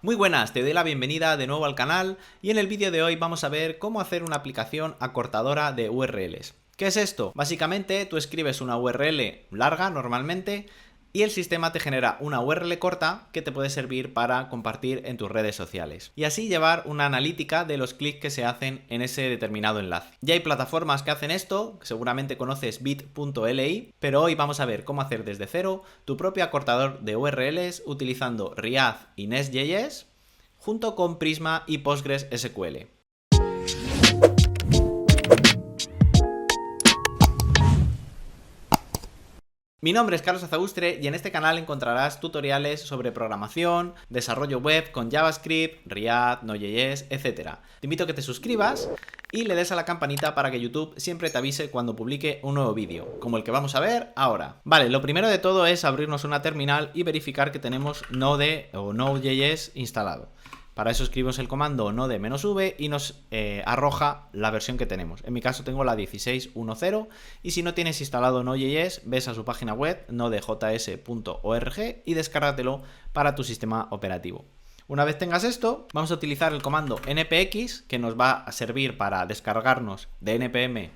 Muy buenas, te doy la bienvenida de nuevo al canal y en el vídeo de hoy vamos a ver cómo hacer una aplicación acortadora de URLs. ¿Qué es esto? Básicamente tú escribes una URL larga normalmente y el sistema te genera una URL corta que te puede servir para compartir en tus redes sociales y así llevar una analítica de los clics que se hacen en ese determinado enlace. Ya hay plataformas que hacen esto, seguramente conoces bit.li, pero hoy vamos a ver cómo hacer desde cero tu propio acortador de URLs utilizando React y Nest.js junto con Prisma y PostgreSQL. Mi nombre es Carlos Azaustre y en este canal encontrarás tutoriales sobre programación, desarrollo web con JavaScript, React, Node.js, etc. Te invito a que te suscribas y le des a la campanita para que YouTube siempre te avise cuando publique un nuevo vídeo, como el que vamos a ver ahora. Vale, lo primero de todo es abrirnos una terminal y verificar que tenemos Node o Node.js instalado. Para eso escribimos el comando node-v y nos arroja la versión que tenemos. En mi caso tengo la 16.10 y si no tienes instalado Node.js, ves a su página web nodejs.org y descárgatelo para tu sistema operativo. Una vez tengas esto, vamos a utilizar el comando npx que nos va a servir para descargarnos de npm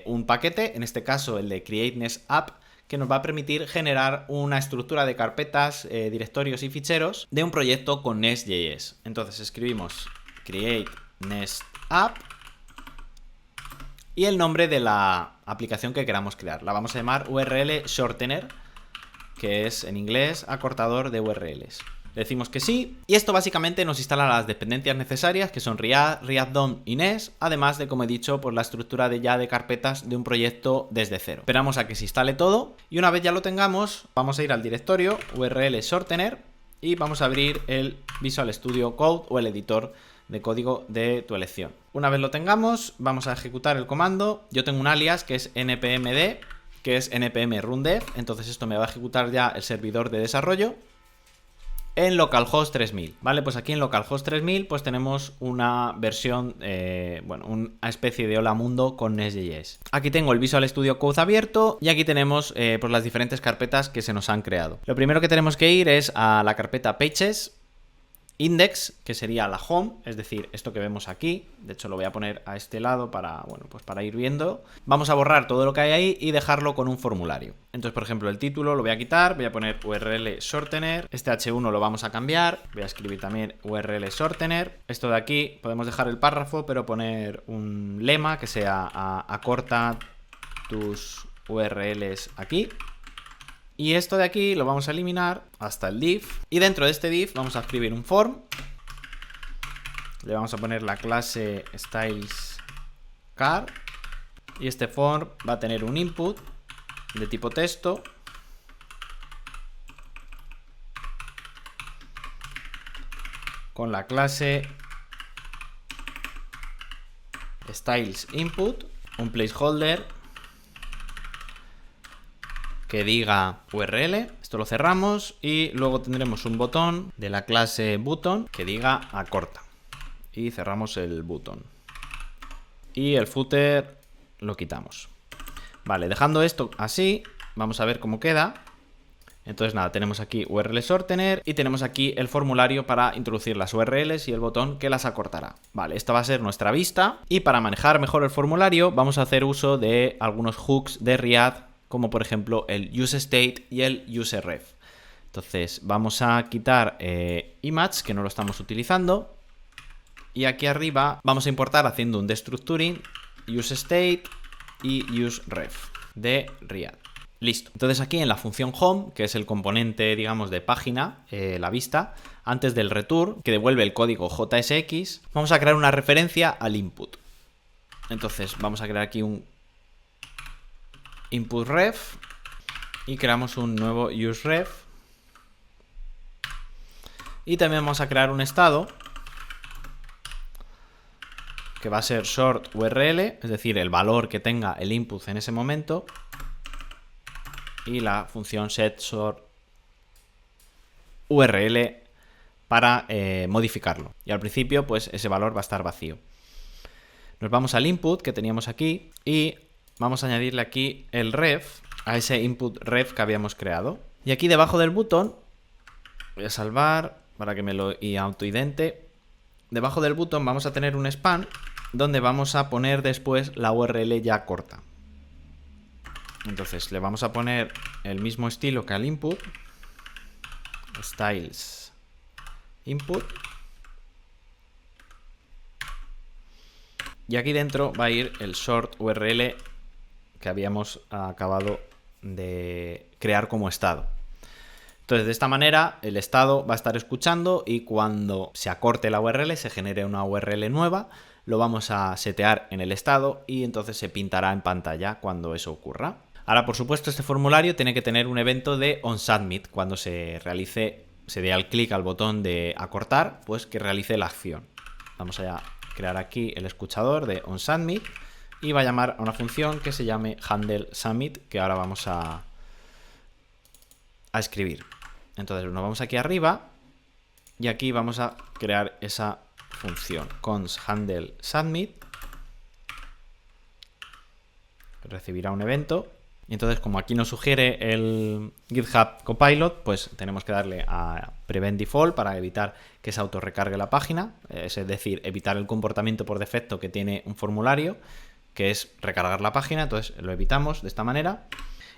un paquete, en este caso el de create_nest_app, que nos va a permitir generar una estructura de carpetas, directorios y ficheros de un proyecto con Nest.js. Entonces escribimos create_nest_app y el nombre de la aplicación que queramos crear. La vamos a llamar URL Shortener, que es en inglés acortador de URLs. Le decimos que sí, y esto básicamente nos instala las dependencias necesarias, que son React, React DOM y Nest, además de, como he dicho, pues la estructura de carpetas de un proyecto desde cero. Esperamos a que se instale todo, y una vez ya lo tengamos, vamos a ir al directorio URL Shortener, y vamos a abrir el Visual Studio Code o el editor de código de tu elección. Una vez lo tengamos, vamos a ejecutar el comando. Yo tengo un alias que es npmd, que es npm rundev, entonces esto me va a ejecutar ya el servidor de desarrollo en localhost 3000, ¿vale? Pues aquí en localhost 3000 pues tenemos una versión, una especie de hola mundo con Nest.js. Aquí tengo el Visual Studio Code abierto y aquí tenemos pues las diferentes carpetas que se nos han creado. Lo primero que tenemos que ir es a la carpeta Pages, Index, que sería la home, es decir, esto que vemos aquí. De hecho lo voy a poner a este lado para, bueno, pues para ir viendo. Vamos a borrar todo lo que hay ahí y dejarlo con un formulario. Entonces, por ejemplo, el título lo voy a quitar, voy a poner URL Shortener, este H1 lo vamos a cambiar, voy a escribir también URL Shortener. Esto de aquí podemos dejar el párrafo, pero poner un lema que sea acorta tus URLs aquí. Y esto de aquí lo vamos a eliminar hasta el div. Y dentro de este div vamos a escribir un form. Le vamos a poner la clase StylesCar. Y este form va a tener un input de tipo texto. Con la clase StylesInput. Un placeholder que diga URL, esto lo cerramos y luego tendremos un botón de la clase button que diga acorta y cerramos el button y el footer lo quitamos. Vale, dejando esto así, vamos a ver cómo queda. Entonces nada, tenemos aquí URL Shortener y tenemos aquí el formulario para introducir las URLs y el botón que las acortará. Vale, esta va a ser nuestra vista y para manejar mejor el formulario vamos a hacer uso de algunos hooks de React, como por ejemplo el useState y el useRef. Entonces vamos a quitar image, que no lo estamos utilizando, y aquí arriba vamos a importar haciendo un destructuring useState y useRef de React. Listo. Entonces aquí en la función home, que es el componente, digamos, de página, la vista, antes del return, que devuelve el código JSX, vamos a crear una referencia al input. Entonces vamos a crear aquí un input ref y creamos un nuevo useRef y también vamos a crear un estado que va a ser short URL, es decir, el valor que tenga el input en ese momento, y la función set short URL para modificarlo, y al principio pues ese valor va a estar vacío. Nos vamos al input que teníamos aquí y vamos a añadirle aquí el ref a ese input ref que habíamos creado. Y aquí debajo del botón voy a salvar para que me lo autoidente. Debajo del button vamos a tener un span donde vamos a poner después la URL ya corta. Entonces le vamos a poner el mismo estilo que al input. Styles input. Y aquí dentro va a ir el short URL que habíamos acabado de crear como estado. Entonces, de esta manera, el estado va a estar escuchando y cuando se acorte la URL, se genere una URL nueva, lo vamos a setear en el estado y entonces se pintará en pantalla cuando eso ocurra. Ahora, por supuesto, este formulario tiene que tener un evento de onSubmit. Cuando se realice, se dé al clic al botón de acortar, pues que realice la acción. Vamos a crear aquí el escuchador de onSubmit y va a llamar a una función que se llame handleSubmit, que ahora vamos a escribir. Entonces nos vamos aquí arriba y aquí vamos a crear esa función const handleSubmit, recibirá un evento. Y entonces, como aquí nos sugiere el GitHub Copilot, pues tenemos que darle a Prevent Default para evitar que se autorrecargue la página, es decir, evitar el comportamiento por defecto que tiene un formulario, que es recargar la página. Entonces lo evitamos de esta manera.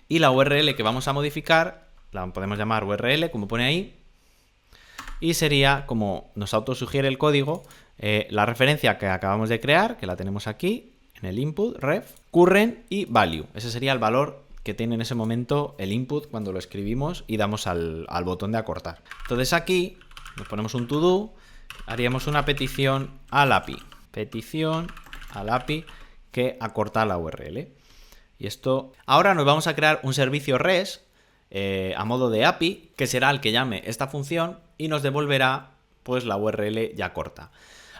Y la URL que vamos a modificar la podemos llamar URL, como pone ahí, y sería, como nos autosugiere el código, la referencia que acabamos de crear, que la tenemos aquí en el input, ref, current y value. Ese sería el valor que tiene en ese momento el input cuando lo escribimos y damos al botón de acortar. Entonces aquí nos ponemos un to do, haríamos una petición al API. Petición al API que acorta la URL. Y esto, ahora nos vamos a crear un servicio REST a modo de API, que será el que llame esta función y nos devolverá pues la URL ya corta.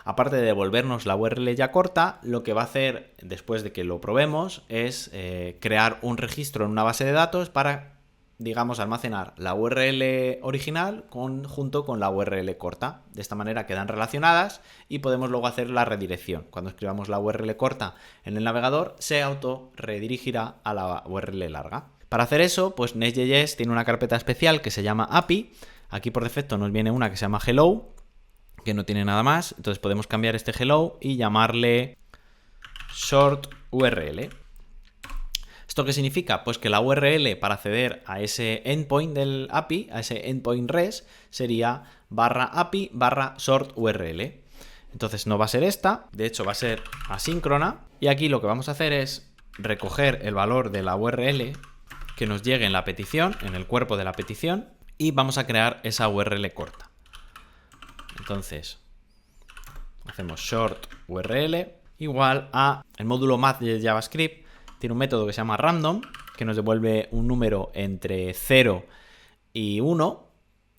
Aparte de devolvernos la URL ya corta, lo que va a hacer después de que lo probemos es crear un registro en una base de datos para, digamos, almacenar la URL original junto con la URL corta. De esta manera quedan relacionadas y podemos luego hacer la redirección. Cuando escribamos la URL corta en el navegador, se auto redirigirá a la URL larga. Para hacer eso, pues Nest.js tiene una carpeta especial que se llama API. Aquí por defecto nos viene una que se llama Hello, que no tiene nada más. Entonces podemos cambiar este Hello y llamarle short URL. ¿Esto qué significa? Pues que la URL para acceder a ese endpoint del API, a ese endpoint REST, sería /API /short URL. Entonces no va a ser esta, de hecho va a ser asíncrona. Y aquí lo que vamos a hacer es recoger el valor de la URL que nos llegue en la petición, en el cuerpo de la petición, y vamos a crear esa URL corta. Entonces, hacemos short URL igual a el módulo math de JavaScript. Tiene un método que se llama random, que nos devuelve un número entre 0 y 1.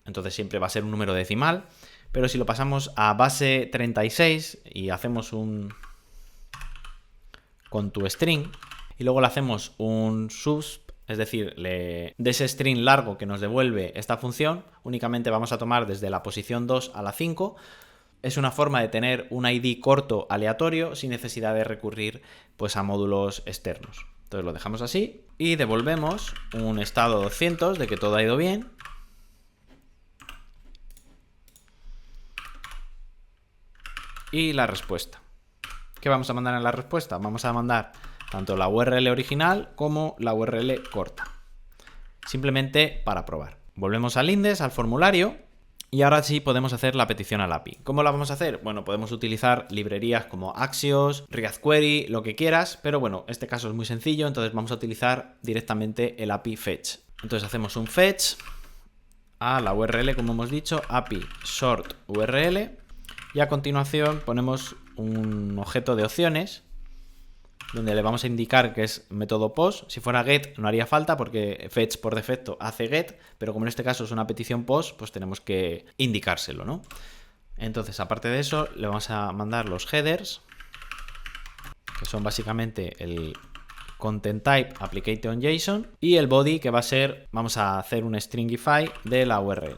Entonces siempre va a ser un número decimal. Pero si lo pasamos a base 36 y hacemos un con tu string, y luego le hacemos un subs, es decir, de ese string largo que nos devuelve esta función, únicamente vamos a tomar desde la posición 2 a la 5. Es una forma de tener un ID corto aleatorio sin necesidad de recurrir pues, a módulos externos. Entonces lo dejamos así y devolvemos un estado 200 de que todo ha ido bien. Y la respuesta. ¿Qué vamos a mandar en la respuesta? Vamos a mandar tanto la URL original como la URL corta. Simplemente para probar. Volvemos al index, al formulario, y ahora sí podemos hacer la petición al API. ¿Cómo la vamos a hacer? Bueno, podemos utilizar librerías como Axios, React Query, lo que quieras, pero bueno, este caso es muy sencillo, entonces vamos a utilizar directamente el API fetch. Entonces hacemos un fetch a la URL, como hemos dicho, API short URL, y a continuación ponemos un objeto de opciones donde le vamos a indicar que es método post. Si fuera get no haría falta porque fetch por defecto hace get, pero como en este caso es una petición post, pues tenemos que indicárselo, ¿no? Entonces, aparte de eso, le vamos a mandar los headers, que son básicamente el content type applicated on JSON, y el body, que va a ser, vamos a hacer un stringify de la URL.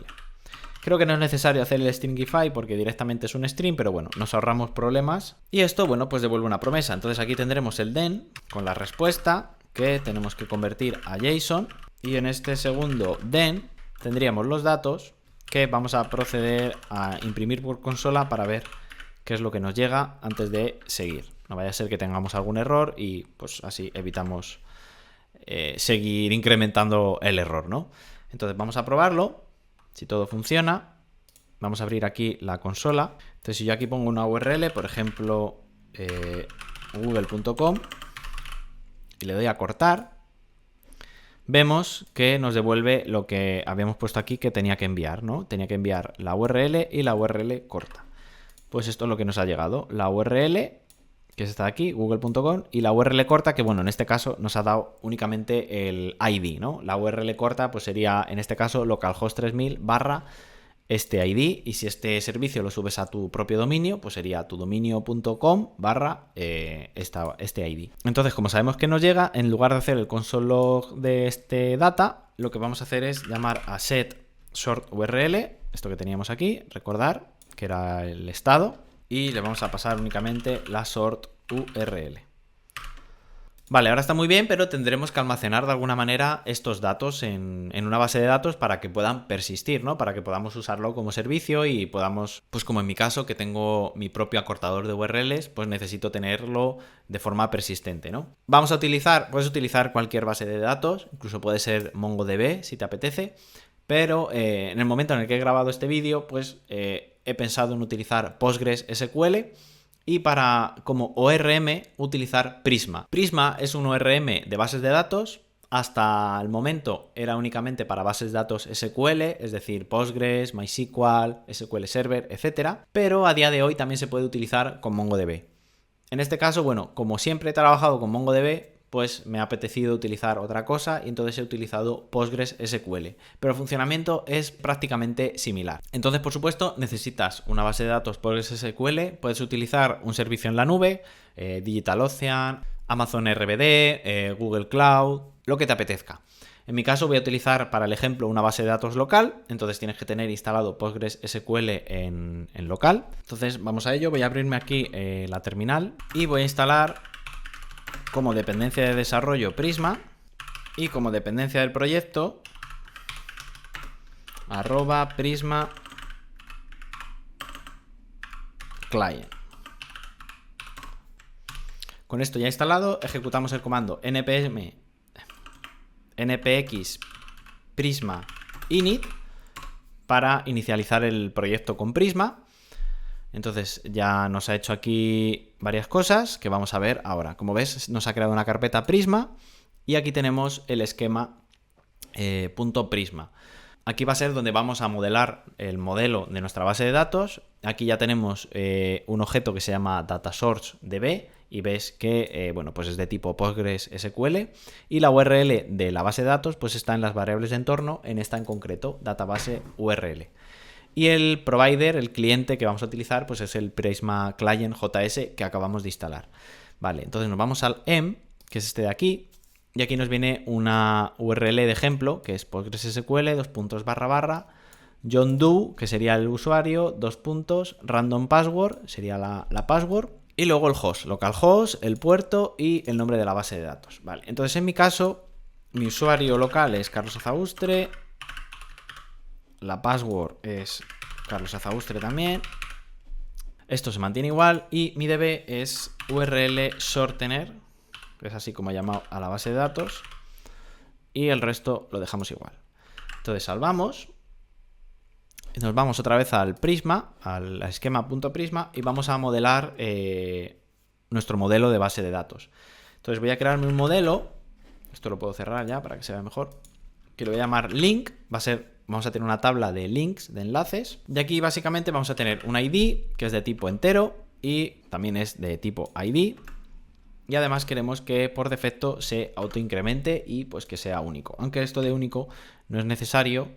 Creo que no es necesario hacer el stringify porque directamente es un string, pero bueno, nos ahorramos problemas. Y esto, bueno, pues devuelve una promesa. Entonces aquí tendremos el then con la respuesta que tenemos que convertir a JSON. Y en este segundo then tendríamos los datos que vamos a proceder a imprimir por consola para ver qué es lo que nos llega antes de seguir. No vaya a ser que tengamos algún error y pues así evitamos seguir incrementando el error, ¿no? Entonces vamos a probarlo. Si todo funciona, vamos a abrir aquí la consola. Entonces si yo aquí pongo una URL, por ejemplo, google.com, y le doy a cortar, vemos que nos devuelve lo que habíamos puesto aquí que tenía que enviar, ¿no? Tenía que enviar la URL y la URL corta. Pues esto es lo que nos ha llegado. La URL, que es esta de aquí, google.com, y la URL corta, que bueno, en este caso nos ha dado únicamente el ID, ¿no? La URL corta pues sería, en este caso, localhost 3000 / este ID, y si este servicio lo subes a tu propio dominio, pues sería tudominio.com / este ID. Entonces, como sabemos que nos llega, en lugar de hacer el console log de este data, lo que vamos a hacer es llamar a set sort URL, esto que teníamos aquí, recordar que era el estado, y le vamos a pasar únicamente la sort URL. Vale, ahora está muy bien, pero tendremos que almacenar de alguna manera estos datos en una base de datos para que puedan persistir, ¿no? Para que podamos usarlo como servicio y podamos, pues como en mi caso, que tengo mi propio acortador de URLs, pues necesito tenerlo de forma persistente, ¿no? Puedes utilizar cualquier base de datos, incluso puede ser MongoDB si te apetece, pero en el momento en el que he grabado este vídeo, pues he pensado en utilizar PostgreSQL y como ORM utilizar Prisma. Prisma es un ORM de bases de datos. Hasta el momento era únicamente para bases de datos SQL, es decir, Postgres, MySQL, SQL Server, etc. Pero a día de hoy también se puede utilizar con MongoDB. En este caso, bueno, como siempre he trabajado con MongoDB, pues me ha apetecido utilizar otra cosa y entonces he utilizado PostgreSQL. Pero el funcionamiento es prácticamente similar. Entonces, por supuesto, necesitas una base de datos PostgreSQL, puedes utilizar un servicio en la nube, DigitalOcean, Amazon RBD, Google Cloud, lo que te apetezca. En mi caso voy a utilizar para el ejemplo una base de datos local, entonces tienes que tener instalado PostgreSQL en local. Entonces vamos a ello, voy a abrirme aquí la terminal y voy a instalar como dependencia de desarrollo Prisma y como dependencia del proyecto @prisma client. Con esto ya instalado, ejecutamos el comando npx prisma init para inicializar el proyecto con Prisma. Entonces ya nos ha hecho aquí varias cosas que vamos a ver ahora. Como ves, nos ha creado una carpeta Prisma y aquí tenemos el esquema .prisma. Aquí va a ser donde vamos a modelar el modelo de nuestra base de datos. Aquí ya tenemos un objeto que se llama dataSourceDB y ves que bueno, pues es de tipo PostgreSQL y la URL de la base de datos pues está en las variables de entorno, en esta en concreto, database URL. Y el provider, el cliente que vamos a utilizar, pues es el Prisma Client JS que acabamos de instalar. Vale, entonces nos vamos al em, que es este de aquí, y aquí nos viene una URL de ejemplo, que es PostgreSQL, // John Doe, que sería el usuario, random password, sería la password, y luego el host, localhost, el puerto y el nombre de la base de datos. Vale, entonces en mi caso, mi usuario local es Carlos Azaustre, la password es Carlos Azaustre también. Esto se mantiene igual y mi DB es URL shortener, que es así como he llamado a la base de datos. Y el resto lo dejamos igual. Entonces salvamos. Nos vamos otra vez al Prisma, al esquema.prisma y vamos a modelar nuestro modelo de base de datos. Entonces voy a crearme un modelo. Esto lo puedo cerrar ya para que se vea mejor. Que lo voy a llamar link. Vamos a tener una tabla de links, de enlaces. Y aquí básicamente vamos a tener un ID que es de tipo entero y también es de tipo ID. Y además queremos que por defecto se autoincremente y pues que sea único. Aunque esto de único no es necesario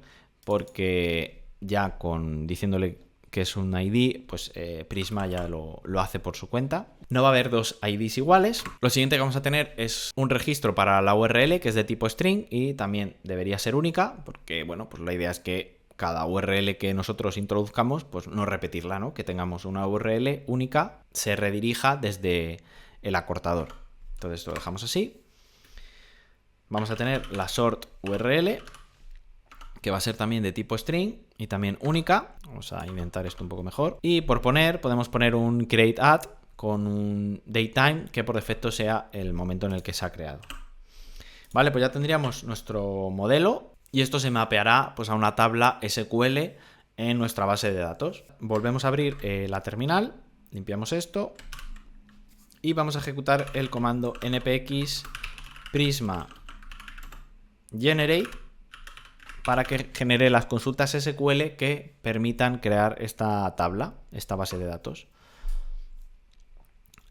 porque ya diciéndole que es un ID, pues Prisma ya lo hace por su cuenta. No va a haber dos IDs iguales. Lo siguiente que vamos a tener es un registro para la URL que es de tipo string y también debería ser única porque, bueno, pues la idea es que cada URL que nosotros introduzcamos, pues no repetirla, ¿no? Que tengamos una URL única, se redirija desde el acortador. Entonces lo dejamos así. Vamos a tener la sort URL, que va a ser también de tipo string. y también única. Vamos a indentar esto un poco mejor. Y por poner, podemos poner un create add con un datetime que por defecto sea el momento en el que se ha creado. Vale, pues ya tendríamos nuestro modelo y esto se mapeará pues a una tabla SQL en nuestra base de datos. Volvemos a abrir la terminal, limpiamos esto y vamos a ejecutar el comando npx prisma generate para que genere las consultas SQL que permitan crear esta tabla, esta base de datos.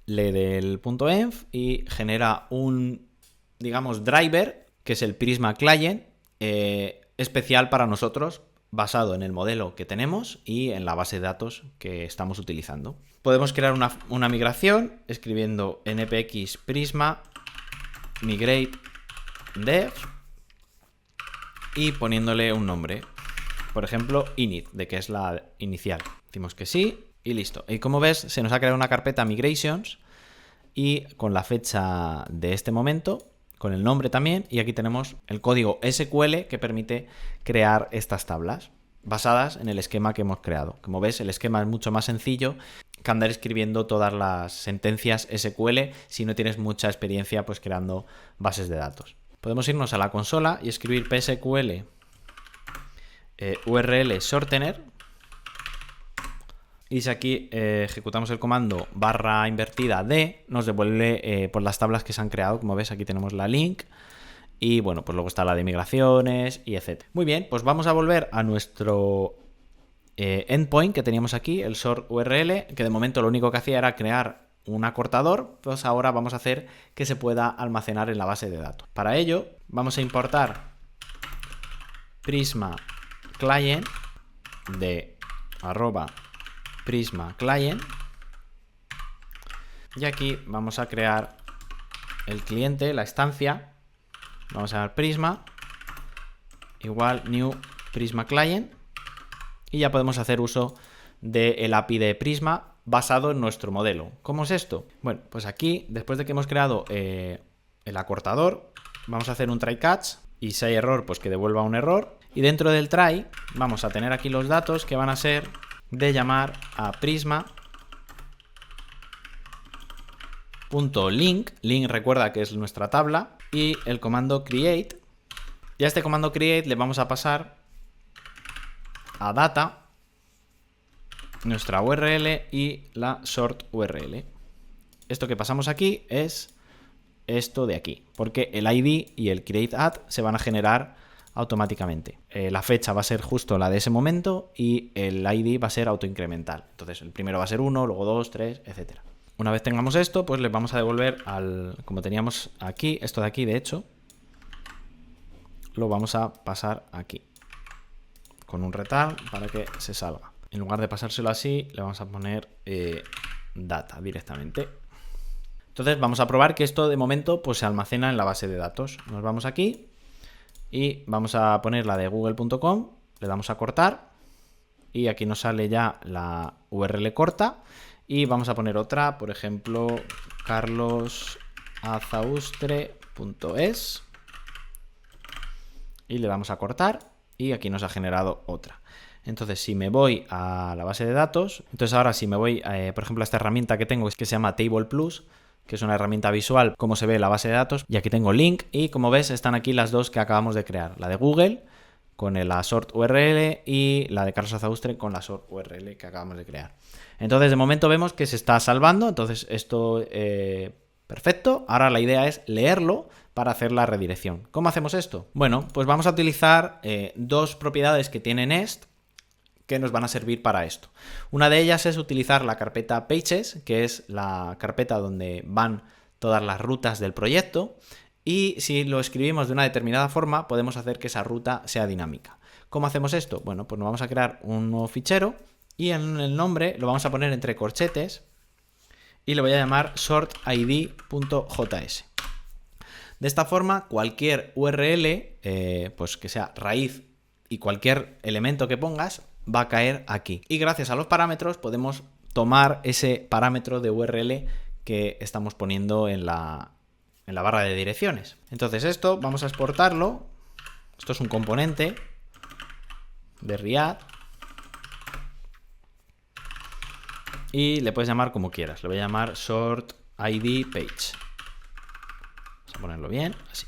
Lee del .env y genera un, digamos, driver, que es el Prisma Client, especial para nosotros, basado en el modelo que tenemos y en la base de datos que estamos utilizando. Podemos crear una migración escribiendo npx prisma migrate dev y poniéndole un nombre. Por ejemplo, init, de que es la inicial. Decimos que sí y listo. Y como ves, se nos ha creado una carpeta migrations y con la fecha de este momento, con el nombre también, y aquí tenemos el código SQL que permite crear estas tablas basadas en el esquema que hemos creado. Como ves, el esquema es mucho más sencillo que andar escribiendo todas las sentencias SQL si no tienes mucha experiencia pues creando bases de datos. Podemos irnos a la consola y escribir psql url shortener. Y si aquí ejecutamos el comando /d, nos devuelve por las tablas que se han creado. Como ves, aquí tenemos la link. Y bueno, pues luego está la de migraciones y etc. Muy bien, pues vamos a volver a nuestro endpoint que teníamos aquí, el sort URL, que de momento lo único que hacía era crear un acortador. Pues ahora vamos a hacer que se pueda almacenar en la base de datos. Para ello, vamos a importar Prisma Client de @Prisma Client. Y aquí vamos a crear el cliente, la instancia. Vamos a dar Prisma igual new Prisma Client. Y ya podemos hacer uso del API de Prisma basado en nuestro modelo. ¿Cómo es esto? Bueno, pues aquí, después de que hemos creado el acortador, vamos a hacer un try catch. Y si hay error, pues que devuelva un error. Y dentro del try vamos a tener aquí los datos que van a ser de llamar a prisma.link. Link recuerda que es nuestra tabla. Y el comando create. Y a este comando create le vamos a pasar a data nuestra URL y la sort URL. Esto que pasamos aquí es esto de aquí, porque el ID y el create add se van a generar automáticamente. La fecha va a ser justo la de ese momento y el ID va a ser autoincremental. Entonces el primero va a ser 1, luego 2, 3, etc. Una vez tengamos esto, pues le vamos a devolver como teníamos aquí, esto de aquí de hecho, lo vamos a pasar aquí con un return para que se salga. En lugar de pasárselo así, le vamos a poner data directamente. Entonces vamos a probar que esto de momento pues se almacena en la base de datos. Nos vamos aquí y vamos a poner la de google.com, le damos a cortar y aquí nos sale ya la URL corta y vamos a poner otra, por ejemplo, carlosazaustre.es y le damos a cortar y aquí nos ha generado otra. Entonces, si me voy a la base de datos, entonces ahora si me voy, por ejemplo, a esta herramienta que tengo, que se llama Table Plus, que es una herramienta visual, como se ve la base de datos, y aquí tengo link, y como ves, están aquí las dos que acabamos de crear, la de Google con la sort URL y la de Carlos Azaustre con la sort URL que acabamos de crear. Entonces, de momento vemos que se está salvando, entonces esto perfecto. Ahora la idea es leerlo para hacer la redirección. ¿Cómo hacemos esto? Bueno, pues vamos a utilizar dos propiedades que tiene Nest que nos van a servir para esto. Una de ellas es utilizar la carpeta Pages, que es la carpeta donde van todas las rutas del proyecto, y si lo escribimos de una determinada forma, podemos hacer que esa ruta sea dinámica. ¿Cómo hacemos esto? Bueno, pues nos vamos a crear un nuevo fichero y en el nombre lo vamos a poner entre corchetes y le voy a llamar sortid.js. De esta forma, cualquier URL, pues que sea raíz y cualquier elemento que pongas, va a caer aquí. Y gracias a los parámetros podemos tomar ese parámetro de URL que estamos poniendo en la barra de direcciones. Entonces esto vamos a exportarlo. Esto es un componente. de Riad. Y le puedes llamar como quieras. Le voy a llamar Sort ID Page. Vamos a ponerlo bien, así.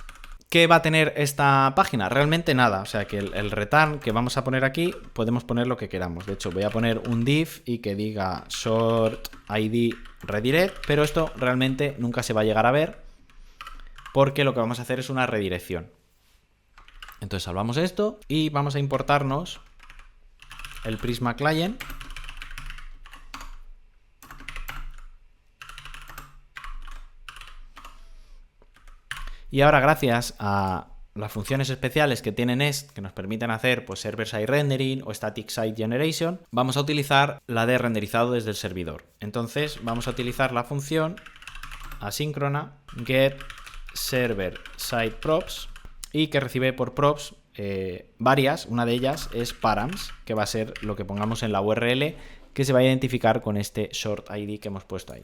¿Qué va a tener esta página? Realmente nada. O sea que el return que vamos a poner aquí, podemos poner lo que queramos. De hecho, voy a poner un div y que diga Sort ID Redirect, pero esto realmente nunca se va a llegar a ver porque lo que vamos a hacer es una redirección. Entonces salvamos esto y vamos a importarnos el Prisma Client. Y ahora, gracias a las funciones especiales que tiene Nest, que nos permiten hacer pues, server-side rendering o static site generation, vamos a utilizar la de renderizado desde el servidor. Entonces vamos a utilizar la función asíncrona get server side props y que recibe por props varias. Una de ellas es params, que va a ser lo que pongamos en la URL que se va a identificar con este short ID que hemos puesto ahí.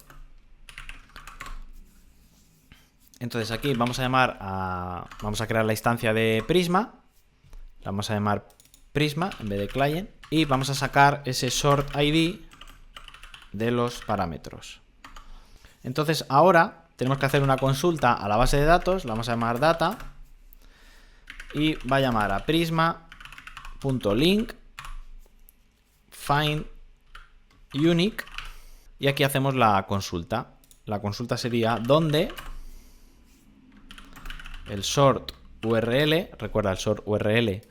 Entonces aquí vamos a crear la instancia de Prisma, la vamos a llamar Prisma en vez de Client y vamos a sacar ese short ID de los parámetros. Entonces ahora tenemos que hacer una consulta a la base de datos, la vamos a llamar data y va a llamar a prisma.link find unique y aquí hacemos la consulta. La consulta sería donde el sort URL, recuerda el sort URL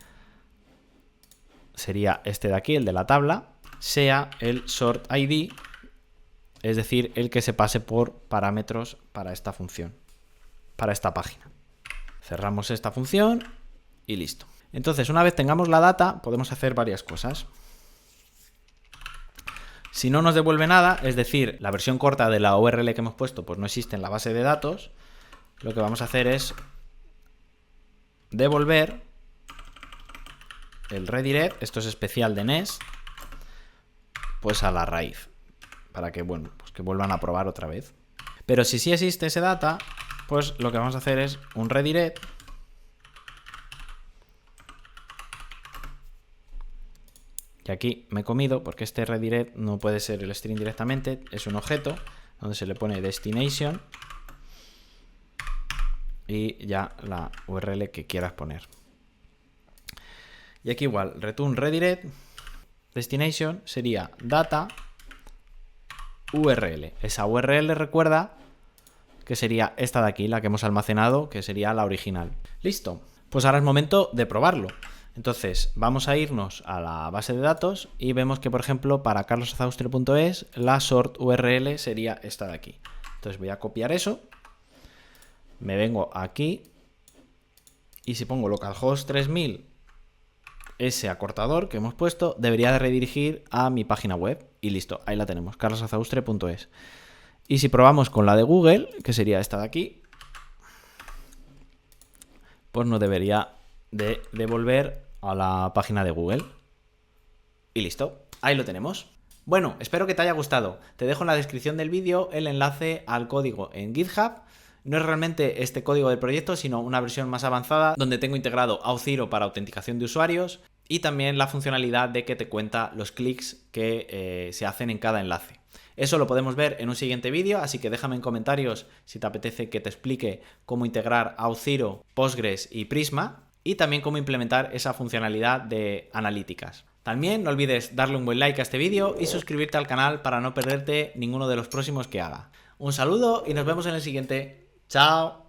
sería este de aquí, el de la tabla, sea el sort ID, es decir, el que se pase por parámetros para esta función, para esta página. Cerramos esta función y listo. Entonces, una vez tengamos la data, podemos hacer varias cosas. Si no nos devuelve nada, es decir, la versión corta de la URL que hemos puesto pues no existe en la base de datos, lo que vamos a hacer es devolver el redirect, esto es especial de Nest, pues a la raíz, para que, bueno, pues que vuelvan a probar otra vez. Pero si sí existe ese data, pues lo que vamos a hacer es un redirect y aquí me he comido porque este redirect no puede ser el string directamente, es un objeto donde se le pone destination y ya la URL que quieras poner. Y aquí igual, return redirect, destination sería data URL. Esa URL recuerda que sería esta de aquí, la que hemos almacenado, que sería la original. Listo, pues ahora es momento de probarlo. Entonces vamos a irnos a la base de datos y vemos que, por ejemplo, para carlosazaustre.es la sort URL sería esta de aquí. Entonces voy a copiar eso. Me vengo aquí y si pongo localhost 3000, ese acortador que hemos puesto debería de redirigir a mi página web y listo, ahí la tenemos, carlosazaustre.es. Y si probamos con la de Google, que sería esta de aquí, pues nos debería de devolver a la página de Google y listo, ahí lo tenemos. Bueno, espero que te haya gustado. Te dejo en la descripción del vídeo el enlace al código en GitHub. No es realmente este código del proyecto, sino una versión más avanzada donde tengo integrado Auth0 para autenticación de usuarios y también la funcionalidad de que te cuenta los clics que se hacen en cada enlace. Eso lo podemos ver en un siguiente vídeo, así que déjame en comentarios si te apetece que te explique cómo integrar Auth0, Postgres y Prisma y también cómo implementar esa funcionalidad de analíticas. También no olvides darle un buen like a este vídeo y suscribirte al canal para no perderte ninguno de los próximos que haga. Un saludo y nos vemos en el siguiente. ¡Chao!